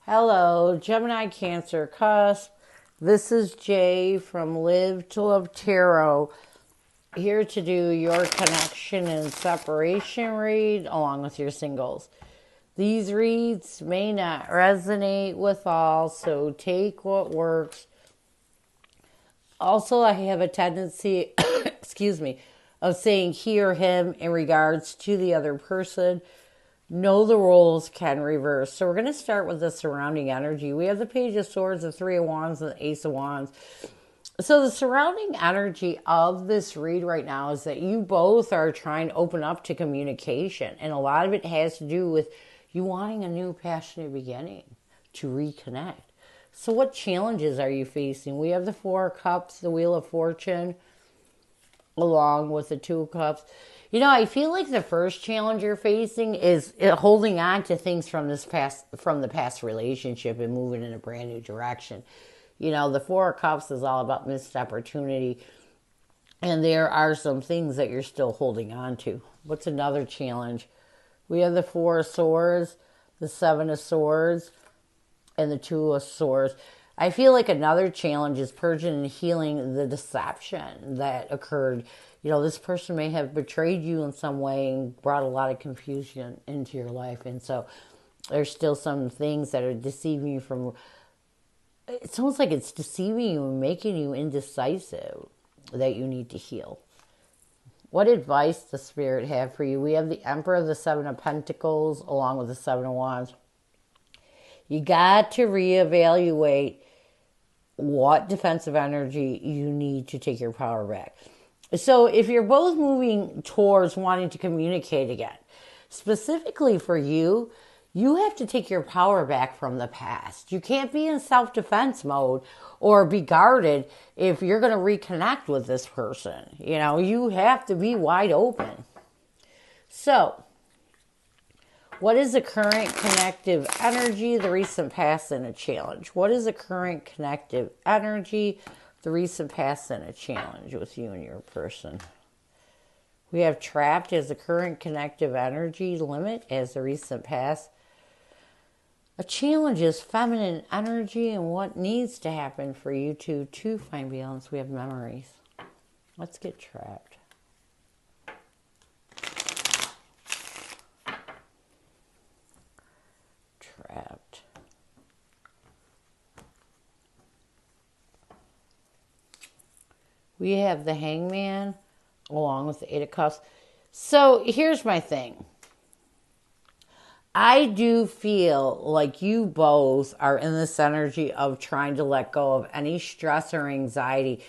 Hello, Gemini Cancer, Cusp. This is Jay from Live to Love Tarot, here to do your connection and separation read along with your singles. These reads may not resonate with all, so take what works. Also, I have a tendency, excuse me, of saying he or him in regards to the other person. Know the roles can reverse. So we're going to start with the surrounding energy. We have the Page of Swords, the Three of Wands, and the Ace of Wands. So the surrounding energy of this read right now is that you both are trying to open up to communication. And a lot of it has to do with you wanting a new passionate beginning to reconnect. So what challenges are you facing? We have the Four of Cups, the Wheel of Fortune, along with the Two of Cups. You know, I feel like the first challenge you're facing is holding on to things from the past relationship and moving in a brand new direction. You know, the Four of Cups is all about missed opportunity, and there are some things that you're still holding on to. What's another challenge? We have the Four of Swords, the Seven of Swords, and the Two of Swords. I feel like another challenge is purging and healing the deception that occurred. You know, this person may have betrayed you in some way and brought a lot of confusion into your life. And so there's still some things that are deceiving you from, it's almost like it's deceiving you and making you indecisive that you need to heal. What advice does Spirit have for you? We have the Emperor, the Seven of Pentacles, along with the Seven of Wands. You got to reevaluate what defensive energy you need to take your power back. So if you're both moving towards wanting to communicate again, specifically for you, you have to take your power back from the past. You can't be in self-defense mode or be guarded if you're going to reconnect with this person. You know, you have to be wide open. So, what is the current connective energy, the recent past, and a challenge? What is the current connective energy, the recent past, and a challenge with you and your person? We have trapped as the current connective energy, limit as the recent past. A challenge is feminine energy and what needs to happen for you two to find balance. We have memories. Let's get trapped. Trapped. We have the Hangman along with the Eight of Cups. So here's my thing. I do feel like you both are in this energy of trying to let go of any stress or anxiety,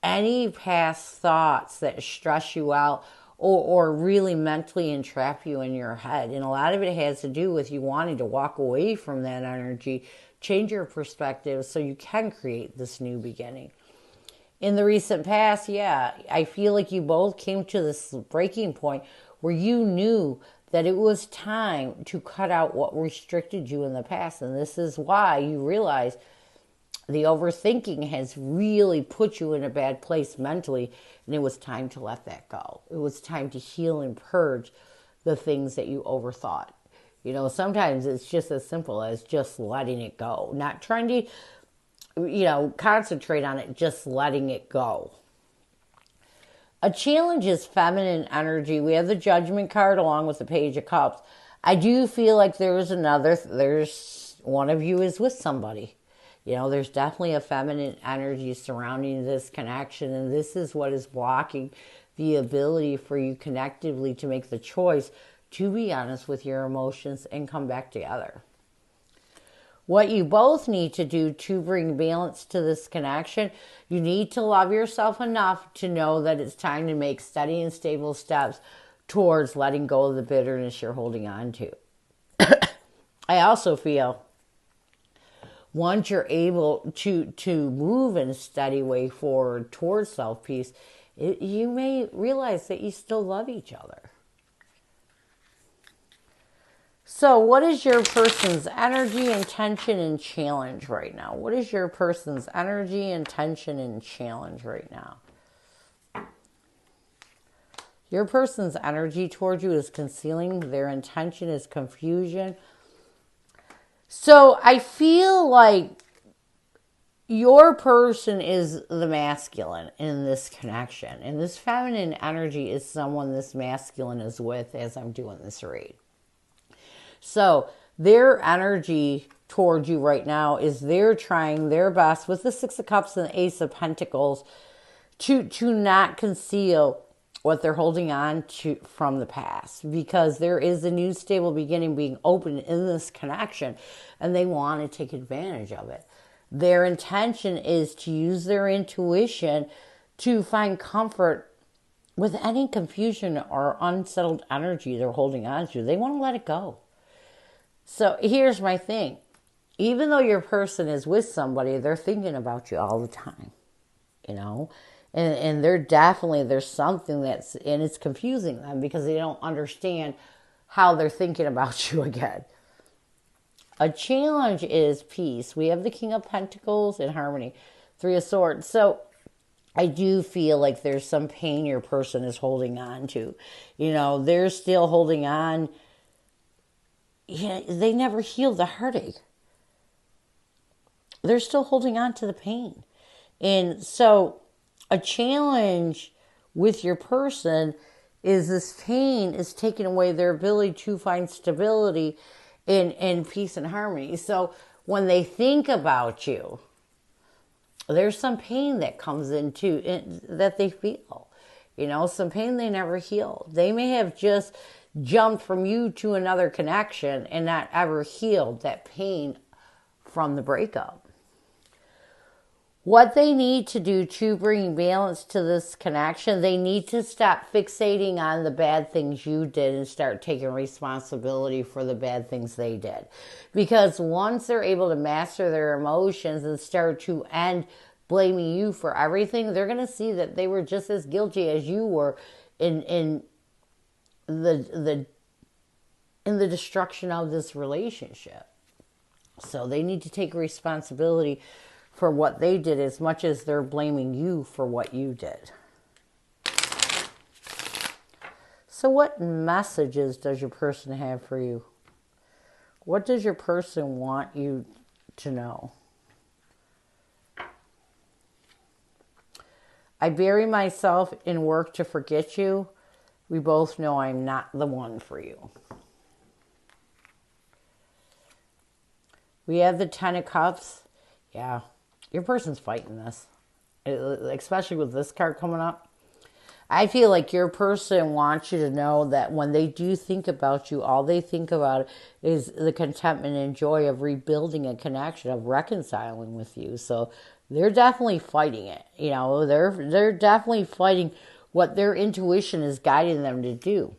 any past thoughts that stress you out or really mentally entrap you in your head. And a lot of it has to do with you wanting to walk away from that energy, change your perspective so you can create this new beginning. In the recent past, yeah, I feel like you both came to this breaking point where you knew that it was time to cut out what restricted you in the past. And this is why you realize the overthinking has really put you in a bad place mentally, and it was time to let that go. It was time to heal and purge the things that you overthought. You know, sometimes it's just as simple as just letting it go, not trying to, concentrate on it, just letting it go. A challenge is feminine energy. We have the Judgment card along with the Page of Cups. I do feel like there's one of you is with somebody. You know, there's definitely a feminine energy surrounding this connection, and this is what is blocking the ability for you connectively to make the choice to be honest with your emotions and come back together. What you both need to do to bring balance to this connection, you need to love yourself enough to know that it's time to make steady and stable steps towards letting go of the bitterness you're holding on to. I also feel once you're able to move in a steady way forward towards self-peace, you may realize that you still love each other. So what is your person's energy, intention, and challenge right now? What is your person's energy, intention, and challenge right now? Your person's energy towards you is concealing. Their intention is confusion. So I feel like your person is the masculine in this connection. And this feminine energy is someone this masculine is with as I'm doing this read. So their energy towards you right now is they're trying their best with the Six of Cups and the Ace of Pentacles to not conceal what they're holding on to from the past, because there is a new stable beginning being opened in this connection and they want to take advantage of it. Their intention is to use their intuition to find comfort with any confusion or unsettled energy they're holding on to. They want to let it go. So here's my thing. Even though your person is with somebody, they're thinking about you all the time, you know? And they're definitely, there's something that's, and it's confusing them because they don't understand how they're thinking about you again. A challenge is peace. We have the King of Pentacles and harmony, Three of Swords. So I do feel like there's some pain your person is holding on to. You know, they're still holding on. Yeah, they never healed the heartache. They're still holding on to the pain. And so a challenge with your person is this pain is taking away their ability to find stability and peace and harmony. So when they think about you, there's some pain that comes into that they feel. You know, some pain they never healed. They may have just jumped from you to another connection and not ever healed that pain from the breakup. What they need to do to bring balance to this connection, they need to stop fixating on the bad things you did and start taking responsibility for the bad things they did. Because once they're able to master their emotions and start to end blaming you for everything, they're going to see that they were just as guilty as you were in the destruction of this relationship. So they need to take responsibility for what they did as much as they're blaming you for what you did. So what messages does your person have for you? What does your person want you to know? I bury myself in work to forget you. We both know I'm not the one for you. We have the Ten of Cups. Yeah. Your person's fighting this, especially with this card coming up. I feel like your person wants you to know that when they do think about you, all they think about is the contentment and joy of rebuilding a connection, of reconciling with you. So they're definitely fighting it. You know, they're definitely fighting what their intuition is guiding them to do.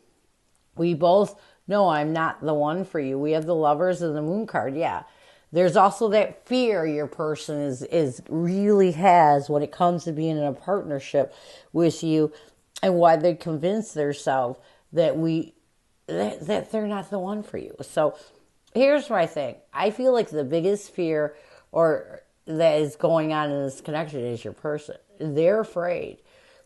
We both know I'm not the one for you. We have the Lovers and the Moon card. Yeah. There's also that fear your person is really has when it comes to being in a partnership with you, and why they convince themselves that that they're not the one for you. So here's my thing. I feel like the biggest fear or that is going on in this connection is your person. They're afraid.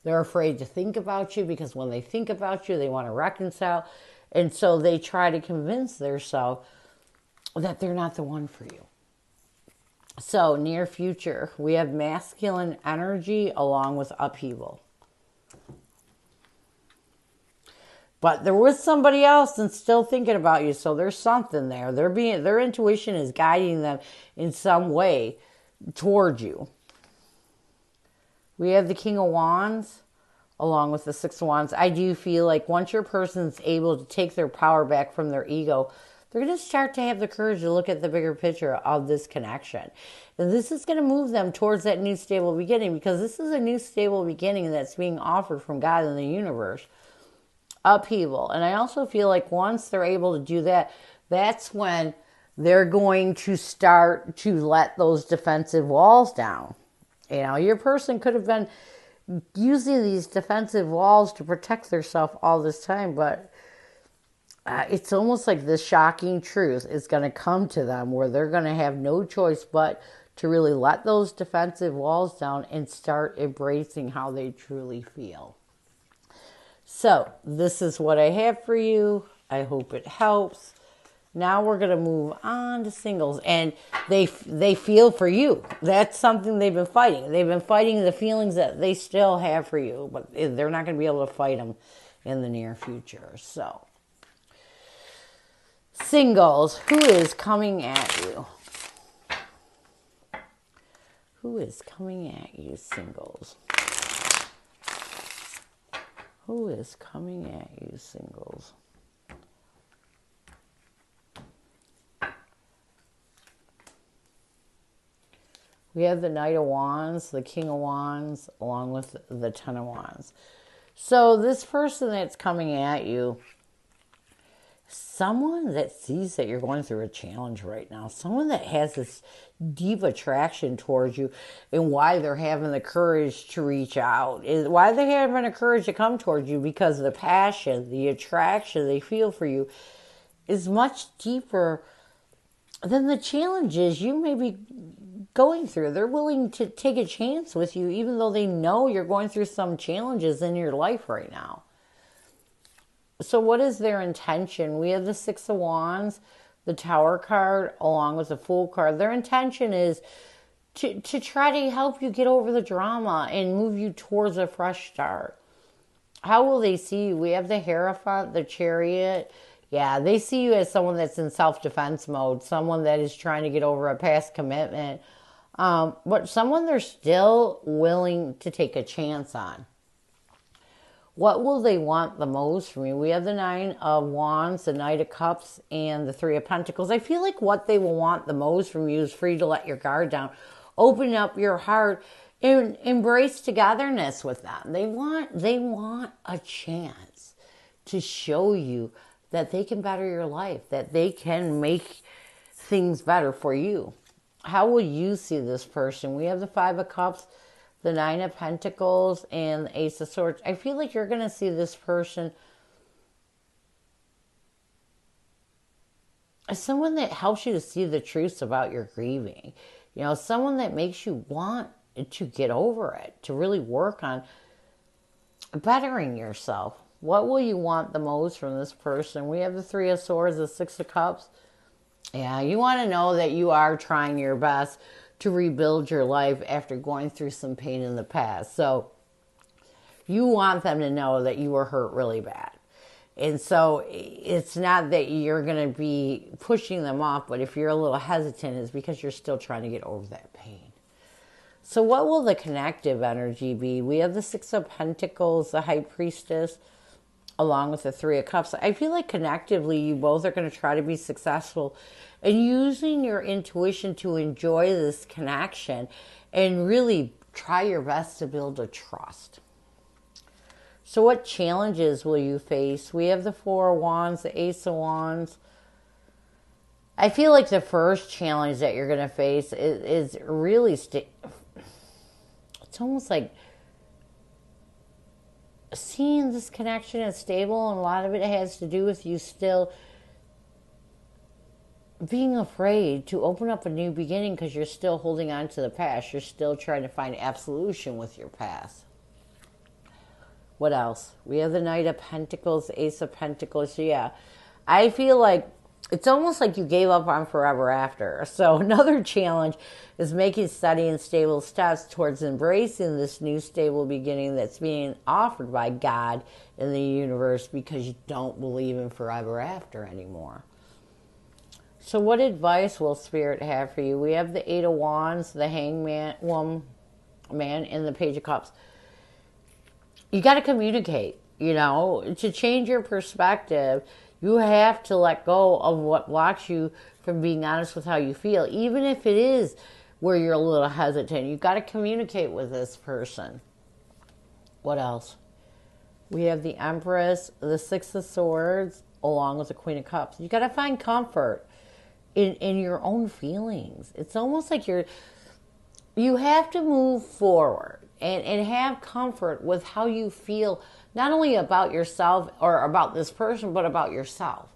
They're afraid to think about you because when they think about you, they want to reconcile. And so they try to convince themselves that they're not the one for you. So, near future, we have masculine energy along with upheaval. But there was somebody else and still thinking about you, so there's something there. Their intuition is guiding them in some way towards you. We have the King of Wands along with the Six of Wands. I do feel like once your person's able to take their power back from their ego, they're going to start to have the courage to look at the bigger picture of this connection. And this is going to move them towards that new stable beginning, because this is a new stable beginning that's being offered from God in the universe. Upheaval. And I also feel like once they're able to do that, that's when they're going to start to let those defensive walls down. You know, your person could have been using these defensive walls to protect themselves all this time, but it's almost like this shocking truth is going to come to them where they're going to have no choice but to really let those defensive walls down and start embracing how they truly feel. So this is what I have for you. I hope it helps. Now we're going to move on to singles, and they feel for you. That's something they've been fighting. They've been fighting the feelings that they still have for you, but they're not going to be able to fight them in the near future. So, singles, who is coming at you? Who is coming at you, singles? Who is coming at you, singles? We have the Knight of Wands, the King of Wands, along with the Ten of Wands. So this person that's coming at you, someone that sees that you're going through a challenge right now, someone that has this deep attraction towards you, and why they're having the courage to reach out, is why they're having the courage to come towards you, because the passion, the attraction they feel for you is much deeper than the challenges you may be going through. They're willing to take a chance with you, even though they know you're going through some challenges in your life right now. So what is their intention? We have the Six of Wands, the Tower card, along with the Fool card. Their intention is to try to help you get over the drama and move you towards a fresh start. How will they see you? We have the Hierophant, the Chariot. Yeah, they see you as someone that's in self-defense mode, someone that is trying to get over a past commitment, but someone they're still willing to take a chance on. What will they want the most from you? We have the Nine of Wands, the Knight of Cups, and the Three of Pentacles. I feel like what they will want the most from you is for you to let your guard down, open up your heart, and embrace togetherness with them. They want a chance to show you that they can better your life, that they can make things better for you. How will you see this person? We have the Five of Cups, the Nine of Pentacles, and the Ace of Swords. I feel like you're going to see this person as someone that helps you to see the truths about your grieving. You know, someone that makes you want to get over it, to really work on bettering yourself. What will you want the most from this person? We have the Three of Swords, the Six of Cups. Yeah, you want to know that you are trying your best to rebuild your life after going through some pain in the past. So you want them to know that you were hurt really bad. And so it's not that you're going to be pushing them off, but if you're a little hesitant, it's because you're still trying to get over that pain. So what will the connective energy be? We have the Six of Pentacles, the High Priestess, along with the Three of Cups. I feel like connectively, you both are going to try to be successful and using your intuition to enjoy this connection and really try your best to build a trust. So what challenges will you face? We have the Four of Wands, the Ace of Wands. I feel like the first challenge that you're going to face is really, it's almost like seeing this connection as stable, and a lot of it has to do with you still being afraid to open up a new beginning because you're still holding on to the past. You're still trying to find absolution with your past. What else? We have the Knight of Pentacles, Ace of Pentacles. Yeah, I feel like it's almost like you gave up on forever after. So another challenge is making steady and stable steps towards embracing this new stable beginning that's being offered by God in the universe, because you don't believe in forever after anymore. So what advice will Spirit have for you? We have the Eight of Wands, the Hangman, man, and the Page of Cups. You got to communicate, you know, to change your perspective. You have to let go of what blocks you from being honest with how you feel, even if it is where you're a little hesitant. You've got to communicate with this person. What else? We have the Empress, the Six of Swords, along with the Queen of Cups. You got to find comfort in your own feelings. It's almost like you have to move forward and have comfort with how you feel, not only about yourself or about this person, but about yourself.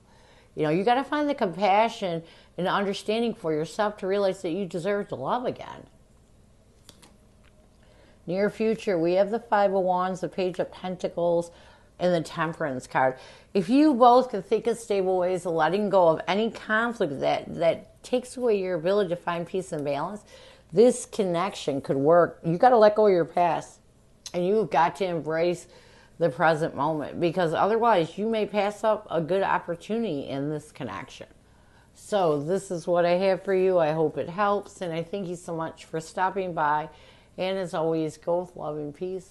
You know, you got to find the compassion and understanding for yourself to realize that you deserve to love again. Near future, we have the Five of Wands, the Page of Pentacles, and the Temperance card. If you both can think of stable ways of letting go of any conflict that takes away your ability to find peace and balance, this connection could work. You got to let go of your past, and you've got to embrace the present moment, because otherwise you may pass up a good opportunity in this connection. So this is what I have for you. I hope it helps, and I thank you so much for stopping by. And as always, go with love and peace.